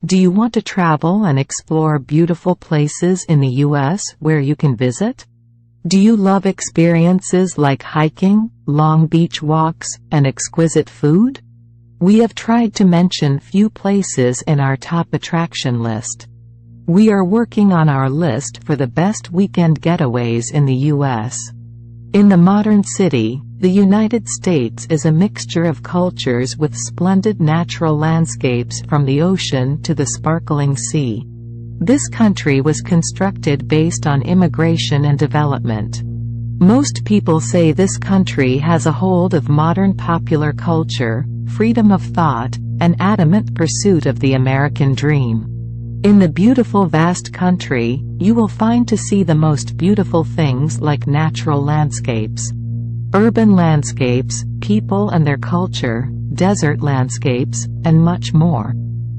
Do you want to travel and explore beautiful places in the U.S. where you can visit? Do you love experiences like hiking, long beach walks, and exquisite food? We have tried to mention few places in our top attraction list. We are working on our list for the best weekend getaways in the U.S. In the modern city, the United States is a mixture of cultures with splendid natural landscapes from the ocean to the sparkling sea. This country was constructed based on immigration and development. Most people say this country has a hold of modern popular culture, freedom of thought, and adamant pursuit of the American dream. In the beautiful vast country, you will find to see the most beautiful things like natural landscapes, urban landscapes, people and their culture, desert landscapes, and much more.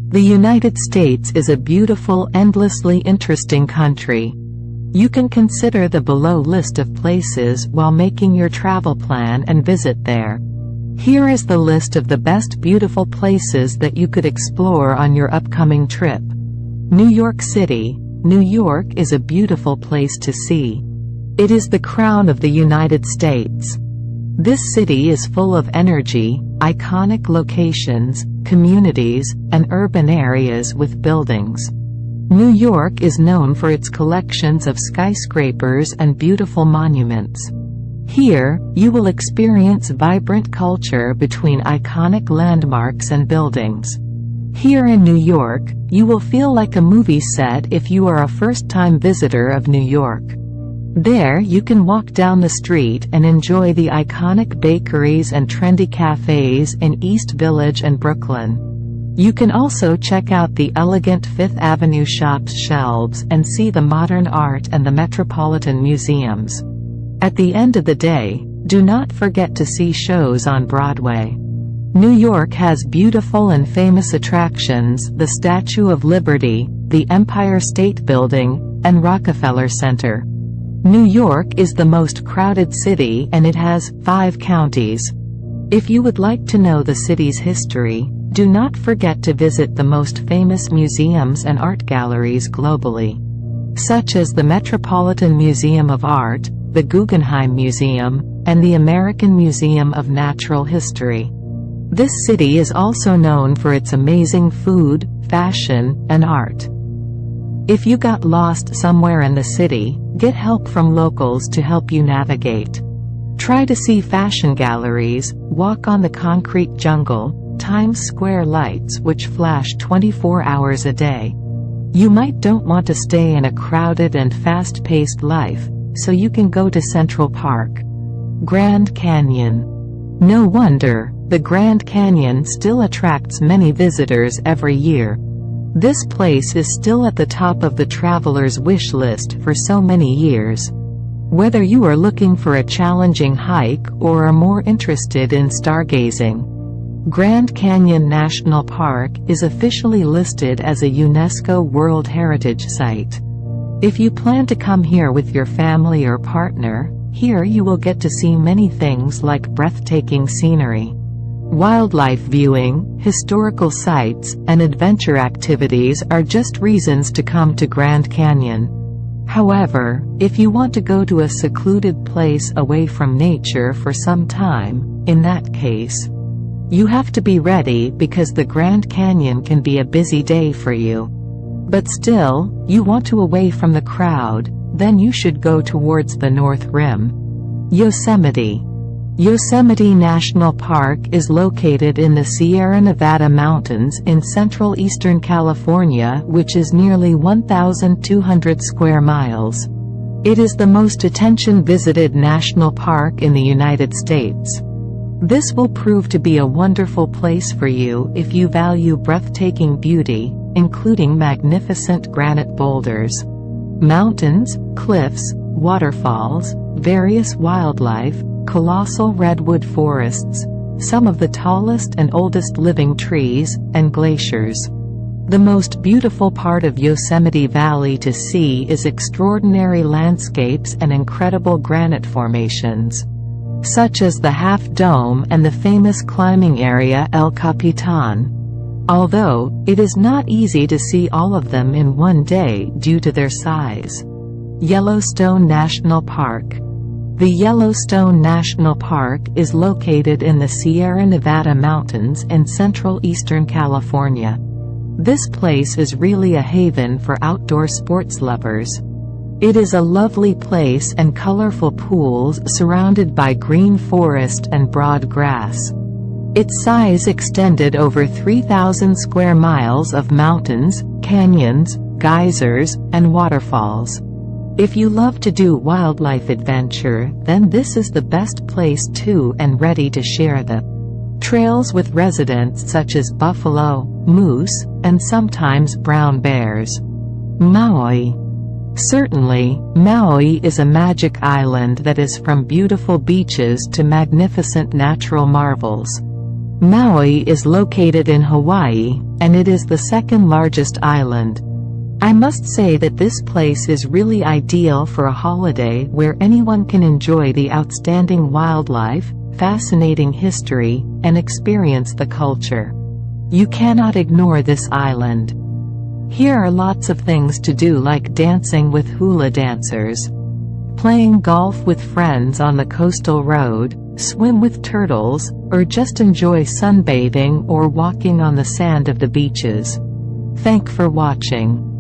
The United States is a beautiful, endlessly interesting country. You can consider the below list of places while making your travel plan and visit there. Here is the list of the best beautiful places that you could explore on your upcoming trip. New York City. New York is a beautiful place to see. It is the crown of the United States. This city is full of energy, iconic locations, communities, and urban areas with buildings. New York is known for its collections of skyscrapers and beautiful monuments. Here, you will experience vibrant culture between iconic landmarks and buildings. Here in New York, you will feel like a movie set if you are a first-time visitor of New York. There you can walk down the street and enjoy the iconic bakeries and trendy cafes in East Village and Brooklyn. You can also check out the elegant Fifth Avenue shops shelves and see the modern art and the Metropolitan Museums. At the end of the day, do not forget to see shows on Broadway. New York has beautiful and famous attractions: the Statue of Liberty, the Empire State Building, and Rockefeller Center. New York is the most crowded city and it has 5 counties. If you would like to know the city's history, do not forget to visit the most famous museums and art galleries globally, such as the Metropolitan Museum of Art, the Guggenheim Museum, and the American Museum of Natural History. This city is also known for its amazing food, fashion, and art. If you got lost somewhere in the city, get help from locals to help you navigate. Try to see fashion galleries, walk on the concrete jungle, Times Square lights which flash 24 hours a day. You might don't want to stay in a crowded and fast-paced life, so you can go to Central Park. Grand Canyon. No wonder, the Grand Canyon still attracts many visitors every year. This place is still at the top of the traveler's wish list for so many years. Whether you are looking for a challenging hike or are more interested in stargazing, Grand Canyon National Park is officially listed as a UNESCO World Heritage Site. If you plan to come here with your family or partner, here you will get to see many things like breathtaking scenery, wildlife viewing, historical sites, and adventure activities are just reasons to come to Grand Canyon. However, if you want to go to a secluded place away from nature for some time, in that case, you have to be ready because the Grand Canyon can be a busy day for you. But still, you want to away from the crowd, then you should go towards the North Rim. Yosemite. Yosemite National Park is located in the Sierra Nevada mountains in central eastern California, which is nearly 1,200 square miles. It is the most attention-visited national park in the United States. This will prove to be a wonderful place for you if you value breathtaking beauty, including magnificent granite boulders, mountains, cliffs, waterfalls, various wildlife, colossal redwood forests, some of the tallest and oldest living trees, and glaciers. The most beautiful part of Yosemite Valley to see is extraordinary landscapes and incredible granite formations, such as the Half Dome and the famous climbing area El Capitan. although it is not easy to see all of them in one day due to their size. Yellowstone National Park. The Yellowstone National Park is located in the Sierra Nevada mountains in central eastern California. This place is really a haven for outdoor sports lovers. It is a lovely place and colorful pools surrounded by green forest and broad grass. Its size extended over 3,000 square miles of mountains, canyons, geysers, and waterfalls. If you love to do wildlife adventure, then this is the best place to and ready to share the trails with residents such as buffalo, moose, and sometimes brown bears. Maui. Certainly, Maui is a magic island that is from beautiful beaches to magnificent natural marvels. Maui is located in Hawaii, and it is the second largest island. I must say that this place is really ideal for a holiday where anyone can enjoy the outstanding wildlife, fascinating history, and experience the culture. You cannot ignore this island. Here are lots of things to do, like dancing with hula dancers, playing golf with friends on the coastal road, swim with turtles, or just enjoy sunbathing or walking on the sand of the beaches. Thanks for watching.